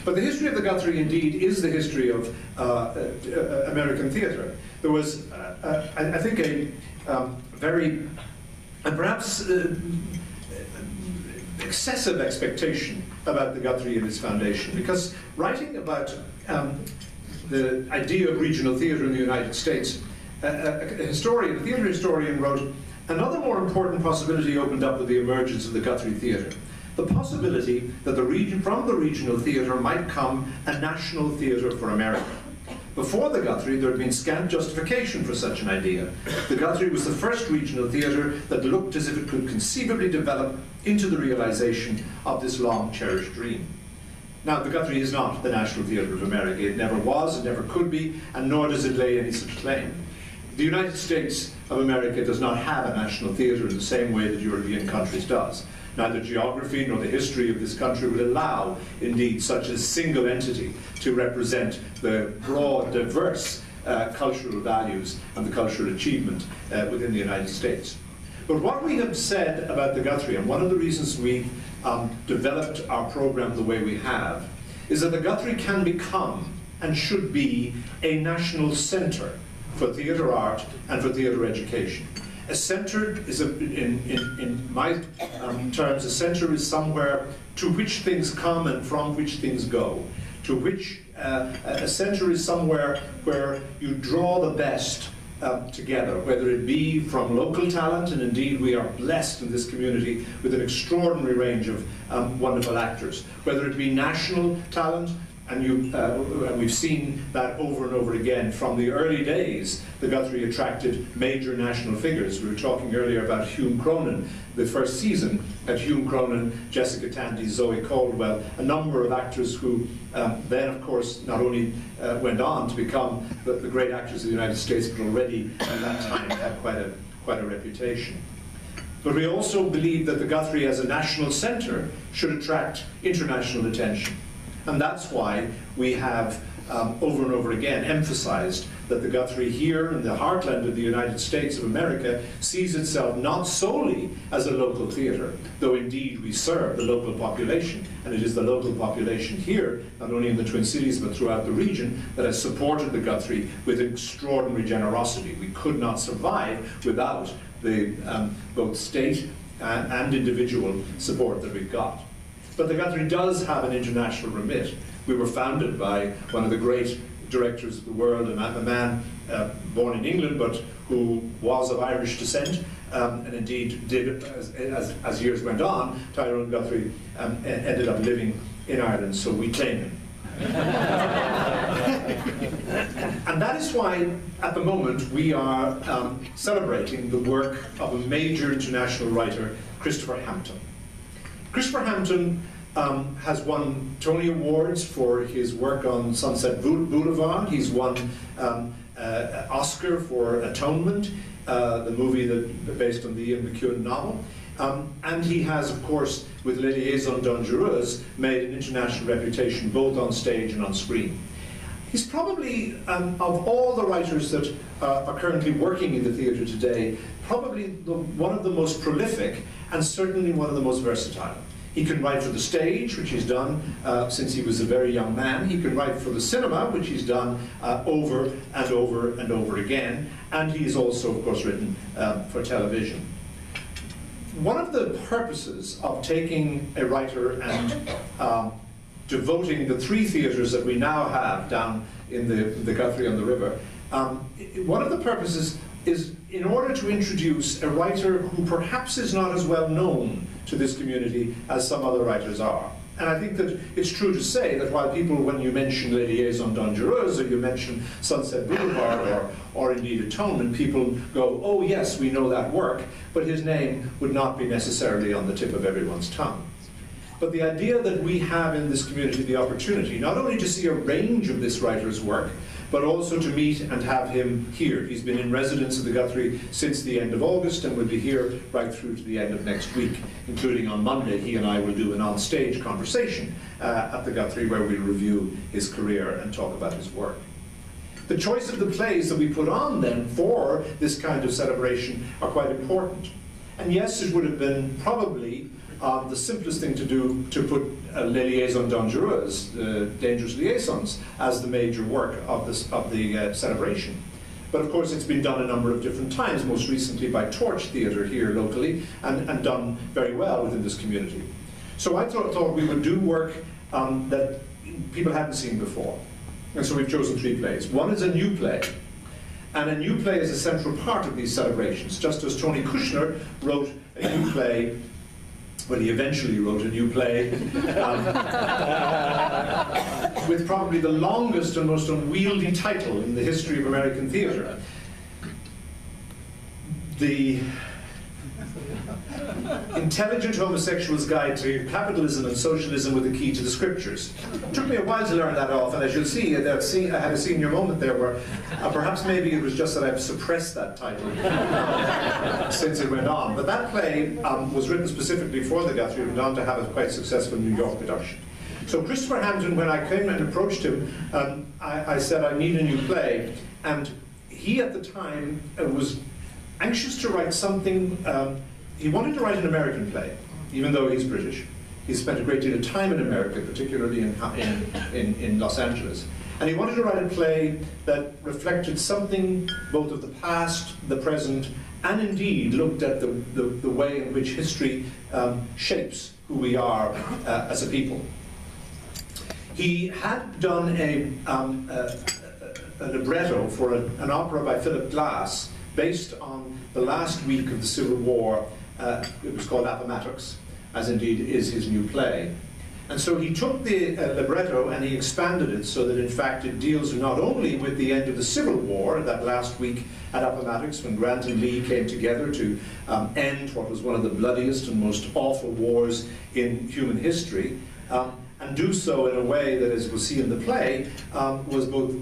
But the history of the Guthrie, indeed, is the history of American theatre. There was, I think, a very, and perhaps excessive expectation about the Guthrie and its foundation, because writing about the idea of regional theatre in the United States, a theatre historian wrote, another more important possibility opened up with the emergence of the Guthrie Theater. The possibility that from the regional theatre might come a national theatre for America. Before the Guthrie, there had been scant justification for such an idea. The Guthrie was the first regional theatre that looked as if it could conceivably develop into the realization of this long-cherished dream. Now, the Guthrie is not the National Theatre of America. It never was, it never could be, and nor does it lay any such claim. The United States of America does not have a national theatre in the same way that European countries does. Neither geography nor the history of this country would allow, indeed, such a single entity to represent the broad, diverse cultural values and the cultural achievement within the United States. But what we have said about the Guthrie, and one of the reasons we've developed our program the way we have, is that the Guthrie can become and should be a national centre for theatre art and for theatre education. A centre is, in my terms, a centre is somewhere to which things come and from which things go. To which a centre is somewhere where you draw the best together, whether it be from local talent, and indeed we are blessed in this community with an extraordinary range of wonderful actors, whether it be national talent, and we've seen that over and over again. From the early days, the Guthrie attracted major national figures. We were talking earlier about Hume Cronin. The first season had Hume Cronin, Jessica Tandy, Zoe Caldwell, a number of actors who then, of course, not only went on to become the great actors of the United States, but already at that time had quite a reputation. But we also believe that the Guthrie as a national centre should attract international attention. And that's why we have, over and over again, emphasized that the Guthrie here in the heartland of the United States of America sees itself not solely as a local theatre, though indeed we serve the local population, and it is the local population here, not only in the Twin Cities but throughout the region, that has supported the Guthrie with extraordinary generosity. We could not survive without the both state and individual support that we've got. But the Guthrie does have an international remit. We were founded by one of the great directors of the world, a man born in England but who was of Irish descent, and indeed did, as years went on, Tyrone Guthrie ended up living in Ireland, so we claim him. And that is why, at the moment, we are celebrating the work of a major international writer, Christopher Hampton. Christopher Hampton has won Tony Awards for his work on Sunset Boulevard. He's won Oscar for Atonement, the movie based on the Ian McEwan novel. And he has, of course, with Les Liaisons Dangereuses, made an international reputation both on stage and on screen. He's probably, of all the writers that are currently working in the theatre today, probably one of the most prolific and certainly one of the most versatile. He can write for the stage, which he's done since he was a very young man. He can write for the cinema, which he's done over and over and over again. And he's also, of course, written for television. One of the purposes of taking a writer and devoting the 3 theatres that we now have down in the Guthrie on the River, one of the purposes is in order to introduce a writer who perhaps is not as well known to this community as some other writers are. And I think that it's true to say that while people, when you mention Les Liaisons Dangereuses or you mention Sunset Boulevard or indeed Atonement, people go, oh yes, we know that work, but his name would not be necessarily on the tip of everyone's tongue. But the idea that we have in this community the opportunity not only to see a range of this writer's work, but also to meet and have him here. He's been in residence at the Guthrie since the end of August and will be here right through to the end of next week, including on Monday. He and I will do an on-stage conversation at the Guthrie where we'll review his career and talk about his work. The choice of the plays that we put on then for this kind of celebration are quite important. And yes, it would have been probably the simplest thing to do to put Les Liaisons Dangereuses, Dangerous Liaisons, as the major work of the celebration. But of course it's been done a number of different times, most recently by Torch Theater here locally, and done very well within this community. So I thought we would do work that people hadn't seen before. And so we've chosen 3 plays. One is a new play. And a new play is a central part of these celebrations. Just as Tony Kushner wrote a new play, well, he eventually wrote a new play, with probably the longest and most unwieldy title in the history of American theatre. The Intelligent Homosexual's Guide to Capitalism and Socialism with a Key to the Scriptures. It took me a while to learn that off, and as you'll see, I had a senior moment there where perhaps maybe it was just that I've suppressed that title since it went on. But that play was written specifically for the Guthrie and went on to have a quite successful New York production. So Christopher Hampton, when I came and approached him, I said, I need a new play. And he at the time was anxious to write something. He wanted to write an American play, even though he's British. He spent a great deal of time in America, particularly in Los Angeles. And he wanted to write a play that reflected something both of the past, the present, and indeed looked at the way in which history shapes who we are as a people. He had done a libretto for an opera by Philip Glass based on the last week of the Civil War. It was called Appomattox, as indeed is his new play. And so he took the libretto and he expanded it so that in fact it deals not only with the end of the Civil War, that last week at Appomattox when Grant and Lee came together to end what was one of the bloodiest and most awful wars in human history, and do so in a way that, as we'll see in the play, was both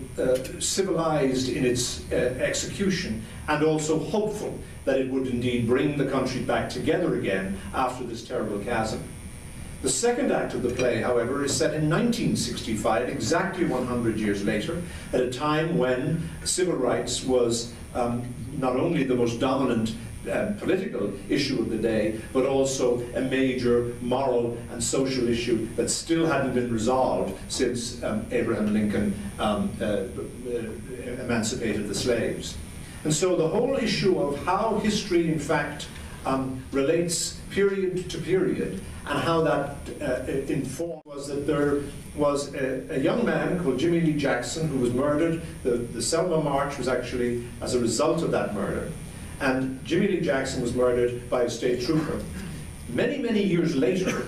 civilized in its execution and also hopeful that it would indeed bring the country back together again after this terrible chasm. The second act of the play, however, is set in 1965, exactly 100 years later, at a time when civil rights was not only the most dominant political issue of the day, but also a major moral and social issue that still hadn't been resolved since Abraham Lincoln emancipated the slaves. And so the whole issue of how history, in fact, relates period to period, and how that informed was that there was a young man called Jimmy Lee Jackson who was murdered. The Selma March was actually as a result of that murder. And Jimmy Lee Jackson was murdered by a state trooper. Many, many years later,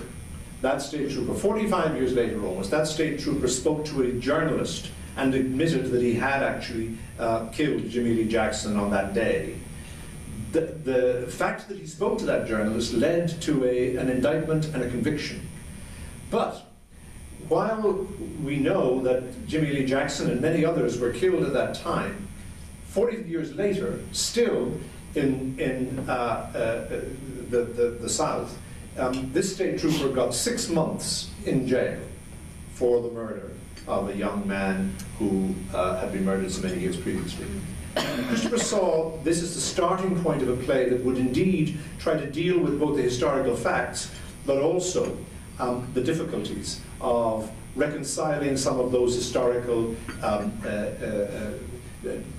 that state trooper, 45 years later almost, that state trooper spoke to a journalist and admitted that he had actually killed Jimmy Lee Jackson on that day. The fact that he spoke to that journalist led to an indictment and a conviction. But while we know that Jimmy Lee Jackson and many others were killed at that time, 40 years later, still in the South, this state trooper got 6 months in jail for the murder of a young man who had been murdered so many years previously. Christopher saw this as the starting point of a play that would indeed try to deal with both the historical facts, but also the difficulties of reconciling some of those historical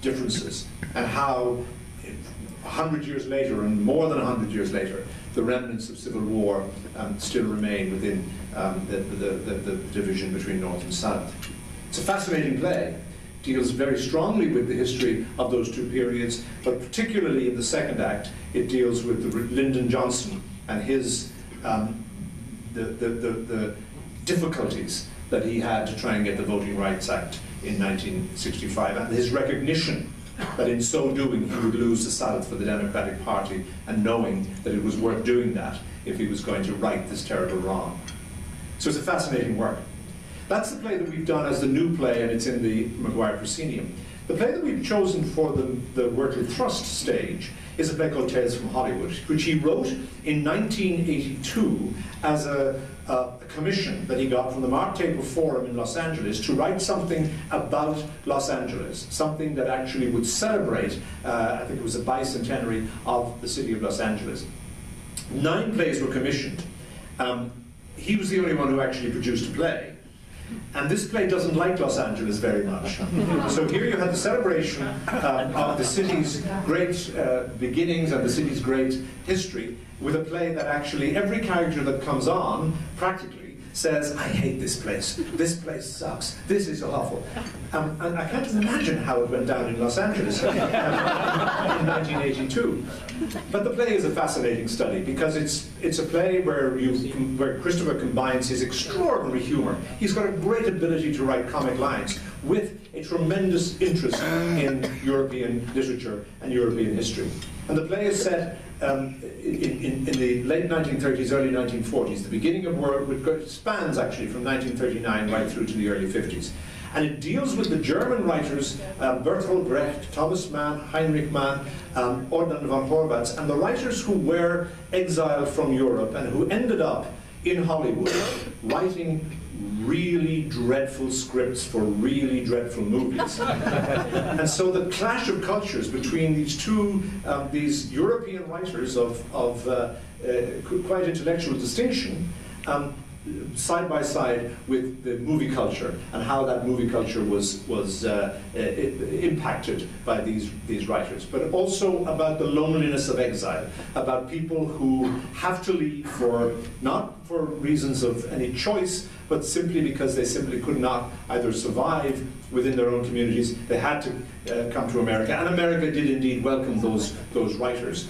differences, and how 100 years later, and more than 100 years later, the remnants of civil war still remain within the division between North and South. It's a fascinating play. It deals very strongly with the history of those two periods, but particularly in the second act, it deals with Lyndon Johnson and his the difficulties that he had to try and get the Voting Rights Act in 1965, and his recognition that in so doing he would lose the South for the Democratic Party, and knowing that it was worth doing that if he was going to right this terrible wrong. So it's a fascinating work. That's the play that we've done as the new play, and it's in the Maguire Proscenium. The play that we've chosen for the Wortley Thrust stage is a play called Tales from Hollywood, which he wrote in 1982 as a commission that he got from the Mark Taper Forum in Los Angeles to write something about Los Angeles, something that actually would celebrate, I think it was a bicentenary of the city of Los Angeles. 9 plays were commissioned. he was the only one who actually produced a play. And this play doesn't like Los Angeles very much. So here you have the celebration of the city's great beginnings and the city's great history, with a play that actually every character that comes on, practically, says, I hate this place sucks, this is awful. And I can't imagine how it went down in Los Angeles in 1982. But the play is a fascinating study, because it's a play where Christopher combines his extraordinary humor. He's got a great ability to write comic lines with a tremendous interest in European literature and European history. And the play is set in the late 1930s, early 1940s, the beginning of world, it spans actually from 1939 right through to the early 50s. And it deals with the German writers Bertolt Brecht, Thomas Mann, Heinrich Mann, Adorno von Horvath, and the writers who were exiled from Europe and who ended up in Hollywood writing really dreadful scripts for really dreadful movies. And so the clash of cultures between these two, these European writers of quite intellectual distinction, side by side with the movie culture, and how that movie culture was impacted by these writers, but also about the loneliness of exile, about people who have to leave not for reasons of any choice, but simply because they simply could not either survive within their own communities. They had to come to America, and America did indeed welcome those writers,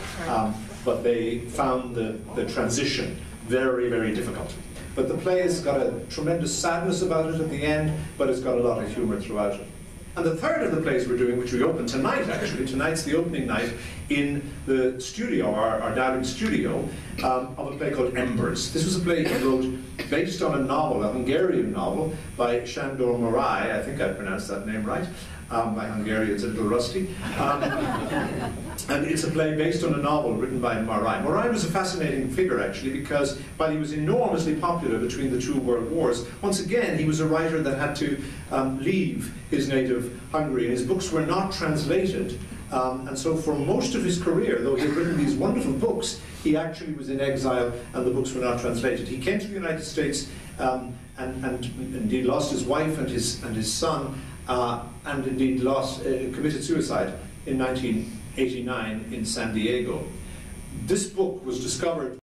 but they found the transition very, very difficult. But the play has got a tremendous sadness about it at the end, but it's got a lot of humor throughout it. And the third of the plays we're doing, which we open tonight actually, tonight's the opening night in the studio, our Dowling studio, of a play called Embers. This was a play he wrote based on a novel, a Hungarian novel by Sándor Márai, I think I pronounced that name right. My Hungarian's a little rusty. And it's a play based on a novel written by Márai. Márai was a fascinating figure, actually, because while he was enormously popular between the two world wars, once again, he was a writer that had to leave his native Hungary, and his books were not translated. And so for most of his career, though he had written these wonderful books, he actually was in exile, and the books were not translated. He came to the United States and indeed lost his wife and his son, and indeed committed suicide in 1989 in San Diego. This book was discovered